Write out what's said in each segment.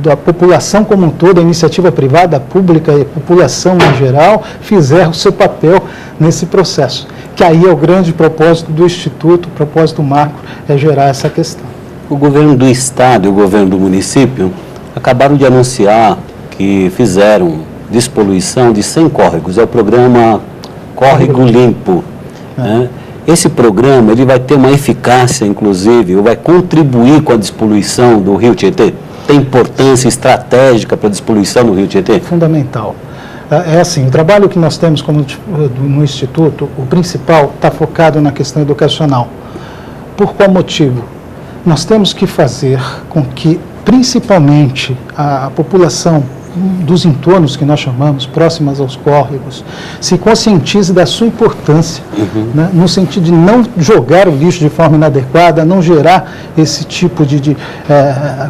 da população como um todo, a iniciativa privada, a pública e a população em geral, fizer o seu papel nesse processo. Que aí é o grande propósito do Instituto, o propósito macro é gerar essa questão. O governo do estado e o governo do município acabaram de anunciar que fizeram despoluição de 100 córregos, é o programa Córrego Limpo. Né? Esse programa ele vai ter uma eficácia, inclusive, ou vai contribuir com a despoluição do Rio Tietê? Tem importância estratégica para a despoluição do Rio Tietê? Fundamental. É assim, o trabalho que nós temos no Instituto, o principal está focado na questão educacional. Por qual motivo? Nós temos que fazer com que, principalmente, a população dos entornos que nós chamamos, próximas aos córregos, se conscientize da sua importância, né, no sentido de não jogar o lixo de forma inadequada, não gerar esse tipo de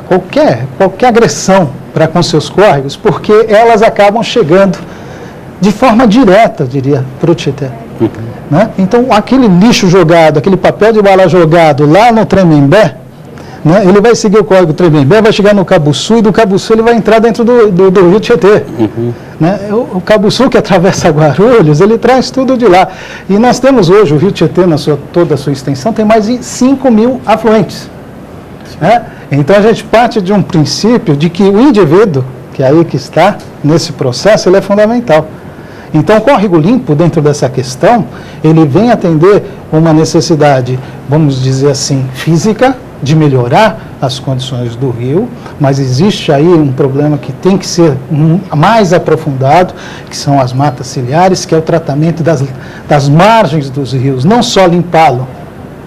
qualquer agressão para com seus córregos, porque elas acabam chegando de forma direta, diria, para o Tietê. Né? Então, aquele lixo jogado, aquele papel de bala jogado lá no Tremembé, né, ele vai seguir o córrego Tremembé, vai chegar no Cabuçu, e do Cabuçu ele vai entrar dentro do Rio Tietê. Né? O Cabuçu, que atravessa Guarulhos, ele traz tudo de lá. E nós temos hoje, o Rio Tietê, toda a sua extensão, tem mais de 5.000 afluentes. Né? Então, a gente parte de um princípio de que o indivíduo, que é aí que está nesse processo, ele é fundamental. Então, o Córrego Limpo, dentro dessa questão, ele vem atender uma necessidade, vamos dizer assim, física, de melhorar as condições do rio, mas existe aí um problema que tem que ser mais aprofundado, que são as matas ciliares, que é o tratamento das margens dos rios, não só limpá-lo,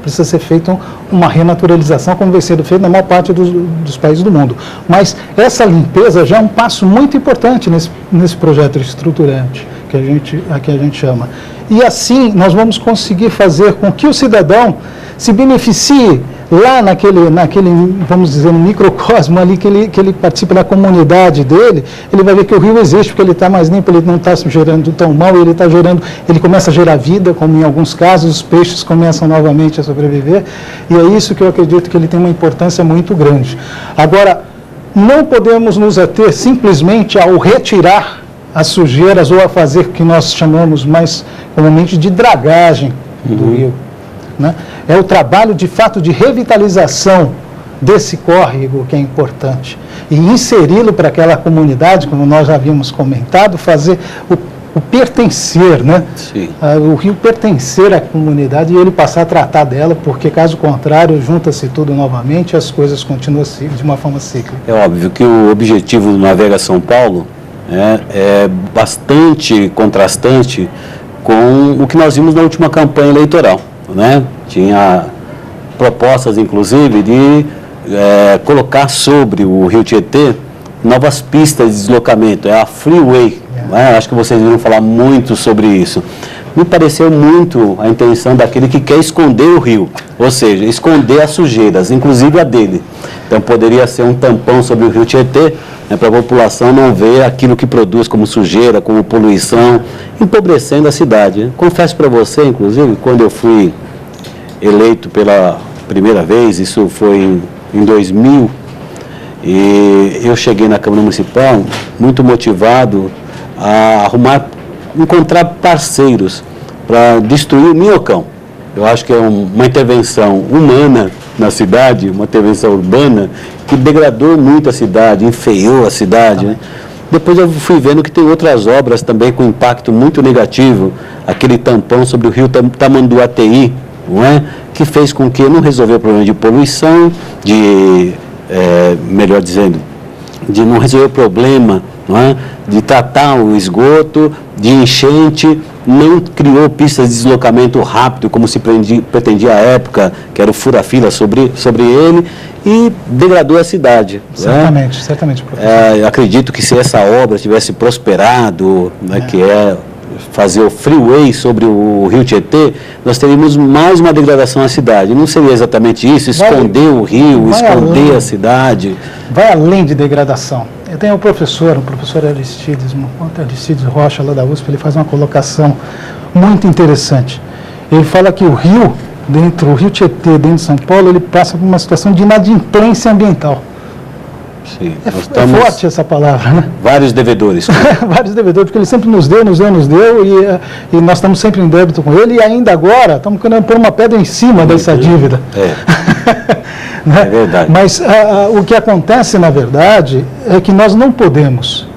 precisa ser feita uma renaturalização, como vem sendo feito na maior parte dos países do mundo. Mas essa limpeza já é um passo muito importante nesse projeto estruturante, que a gente chama. E assim nós vamos conseguir fazer com que o cidadão se beneficie lá naquele, vamos dizer, no microcosmo ali, que ele participa da comunidade dele, ele vai ver que o rio existe, porque ele está mais limpo, ele não está gerando tão mal, ele começa a gerar vida, como em alguns casos os peixes começam novamente a sobreviver, e é isso que eu acredito que ele tem uma importância muito grande. Agora, não podemos nos ater simplesmente ao retirar as sujeiras ou a fazer o que nós chamamos mais comumente de dragagem do rio. Né? É o trabalho, de fato, de revitalização desse córrego que é importante. E inseri-lo para aquela comunidade, como nós já havíamos comentado, fazer o pertencer, né? O rio pertencer à comunidade e ele passar a tratar dela, porque, caso contrário, junta-se tudo novamente e as coisas continuam de uma forma cíclica. É óbvio que o objetivo do Navega São Paulo é bastante contrastante com o que nós vimos na última campanha eleitoral. Né? Tinha propostas, inclusive, de colocar sobre o Rio Tietê novas pistas de deslocamento, a freeway. Né? Acho que vocês viram falar muito sobre isso. Me pareceu muito a intenção daquele que quer esconder o rio, ou seja, esconder as sujeiras, inclusive a dele. Então, poderia ser um tampão sobre o Rio Tietê, né, para a população não ver aquilo que produz como sujeira, como poluição, empobrecendo a cidade. Confesso para você, inclusive, quando eu fui eleito pela primeira vez, isso foi em 2000, e eu cheguei na Câmara Municipal muito motivado a encontrar parceiros para destruir o minhocão. Eu acho que é uma intervenção humana na cidade, uma intervenção urbana, que degradou muito a cidade, enfeiou a cidade. Né? Depois eu fui vendo que tem outras obras também com impacto muito negativo, aquele tampão sobre o rio Tamanduateí, não é? Que fez com que não resolveu o problema de poluição, melhor dizendo, de não resolver o problema, não é? De tratar o esgoto, de enchente, não criou pistas de deslocamento rápido, como se pretendia à época, que era o fura-fila sobre ele, e degradou a cidade. Certamente, certamente, professor. Acredito que se essa obra tivesse prosperado, né, que é fazer o freeway sobre o Rio Tietê, nós teríamos mais uma degradação à cidade. Não seria exatamente isso, esconder o rio, esconder a cidade. Vai além de degradação. Eu tenho o professor Aristides Rocha, lá da USP, ele faz uma colocação muito interessante. Ele fala que o Rio Tietê, dentro de São Paulo, ele passa por uma situação de inadimplência ambiental. Sim, É forte essa palavra, né? Vários devedores. Vários devedores, porque ele sempre nos deu, e nós estamos sempre em débito com ele, e ainda agora estamos querendo pôr uma pedra em cima dessa dívida. Né? É verdade. Mas o que acontece, na verdade, é que nós não podemos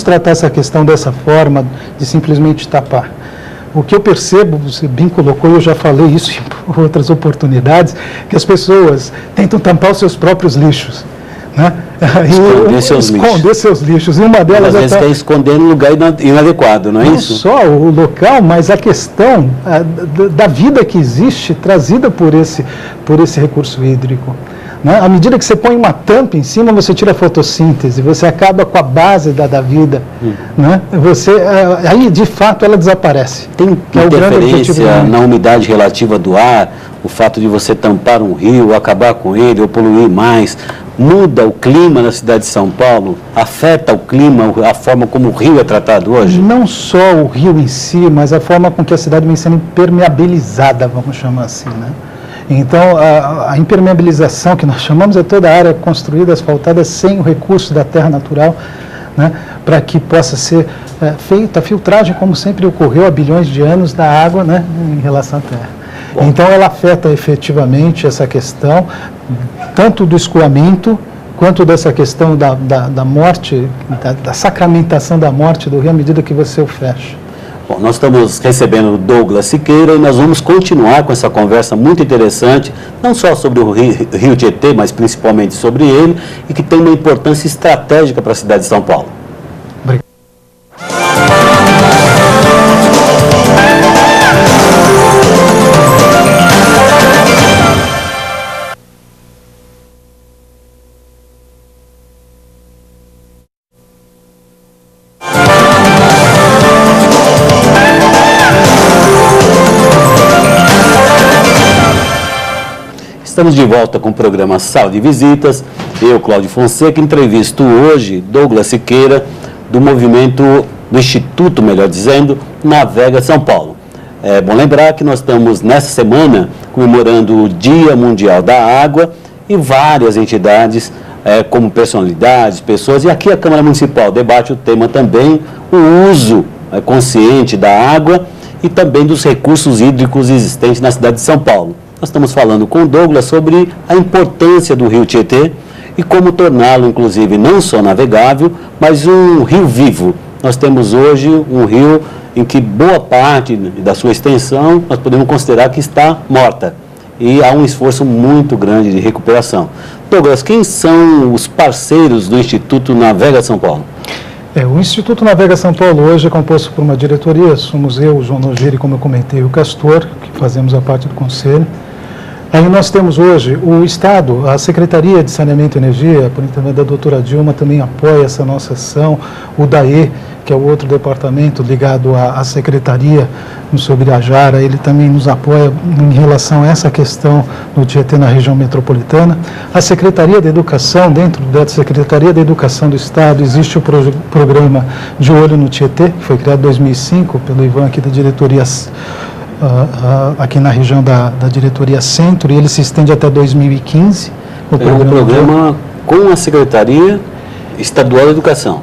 tratar essa questão dessa forma, de simplesmente tapar. O que eu percebo, você bem colocou, eu já falei isso em outras oportunidades, que as pessoas tentam tampar os seus próprios lixos. Né? Esconder seus lixos. E uma delas às vezes quer esconder em lugar inadequado, não é isso? Não só o local, mas a questão da vida que existe trazida por esse recurso hídrico. Né? À medida que você põe uma tampa em cima, você tira a fotossíntese, você acaba com a base da vida. Né? Aí, de fato, ela desaparece. Tem interferência na umidade relativa do ar, o fato de você tampar um rio, acabar com ele ou poluir mais, muda o clima na cidade de São Paulo? Afeta o clima, a forma como o rio é tratado hoje? Não só o rio em si, mas a forma com que a cidade vem sendo impermeabilizada, vamos chamar assim, né? Então, a impermeabilização que nós chamamos é toda a área construída, asfaltada, sem o recurso da terra natural, né, para que possa ser feita a filtragem, como sempre ocorreu há bilhões de anos, da água, né, em relação à terra. Bom. Então, ela afeta efetivamente essa questão, tanto do escoamento, quanto dessa questão da morte, da sacramentação da morte do rio à medida que você o fecha. Bom, nós estamos recebendo o Douglas Siqueira e nós vamos continuar com essa conversa muito interessante, não só sobre o Rio Tietê, mas principalmente sobre ele, e que tem uma importância estratégica para a cidade de São Paulo. Obrigado. Estamos de volta com o programa Saúde e Visitas. Eu, Cláudio Fonseca, entrevisto hoje Douglas Siqueira, do movimento, do Instituto, melhor dizendo, Navega São Paulo. É bom lembrar que nós estamos, nessa semana, comemorando o Dia Mundial da Água e várias entidades, como personalidades, pessoas, e aqui a Câmara Municipal debate o tema também, o uso consciente da água e também dos recursos hídricos existentes na cidade de São Paulo. Nós estamos falando com o Douglas sobre a importância do Rio Tietê e como torná-lo, inclusive, não só navegável, mas um rio vivo. Nós temos hoje um rio em que boa parte da sua extensão nós podemos considerar que está morta. E há um esforço muito grande de recuperação. Douglas, quem são os parceiros do Instituto Navega São Paulo? O Instituto Navega São Paulo hoje é composto por uma diretoria, somos eu, o João Nogueira e, como eu comentei, o Castor, que fazemos a parte do conselho. Aí nós temos hoje o Estado, a Secretaria de Saneamento e Energia, por intermédio da doutora Dilma, também apoia essa nossa ação, o DAE, que é o outro departamento ligado à Secretaria no Sobirajara, ele também nos apoia em relação a essa questão do Tietê na região metropolitana. A Secretaria de Educação, dentro da Secretaria de Educação do Estado, existe o programa De Olho no Tietê, que foi criado em 2005 pelo Ivan aqui da diretoria aqui na região da diretoria Centro, e ele se estende até 2015. Um programa com a Secretaria Estadual de Educação.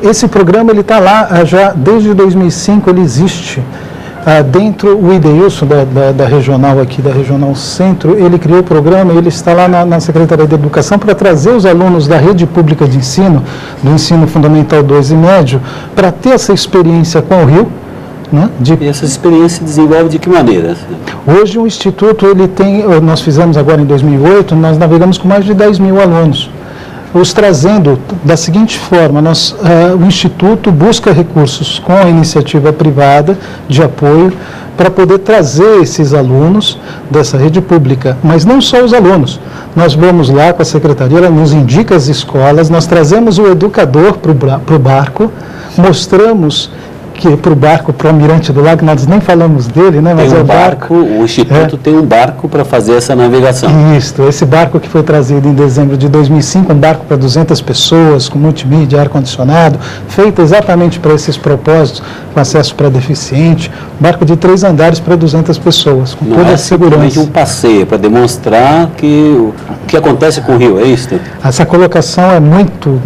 Esse programa ele está lá já desde 2005, ele existe. Dentro o IDEILSO da regional aqui, da regional Centro, ele criou o programa, ele está lá na Secretaria de Educação para trazer os alunos da rede pública de ensino, do ensino fundamental 2 e médio, para ter essa experiência com o rio. Né? E essa experiência se desenvolve de que maneira? Hoje o Instituto, nós fizemos agora em 2008, nós navegamos com mais de 10 mil alunos, os trazendo da seguinte forma, o Instituto busca recursos com a iniciativa privada de apoio para poder trazer esses alunos dessa rede pública, mas não só os alunos, nós vamos lá com a Secretaria, ela nos indica as escolas, nós trazemos o educador para o barco, mostramos que é para o barco, para o Almirante do Lago, nós nem falamos dele, né? Mas tem é um o barco. O Instituto tem um barco para fazer essa navegação. Isso, esse barco que foi trazido em dezembro de 2005, um barco para 200 pessoas, com multimídia, ar-condicionado, feito exatamente para esses propósitos, com acesso para deficiente, barco de 3 andares para 200 pessoas, com toda a segurança. Não é um passeio, para demonstrar que o que acontece com o rio, é isso? Essa colocação é muito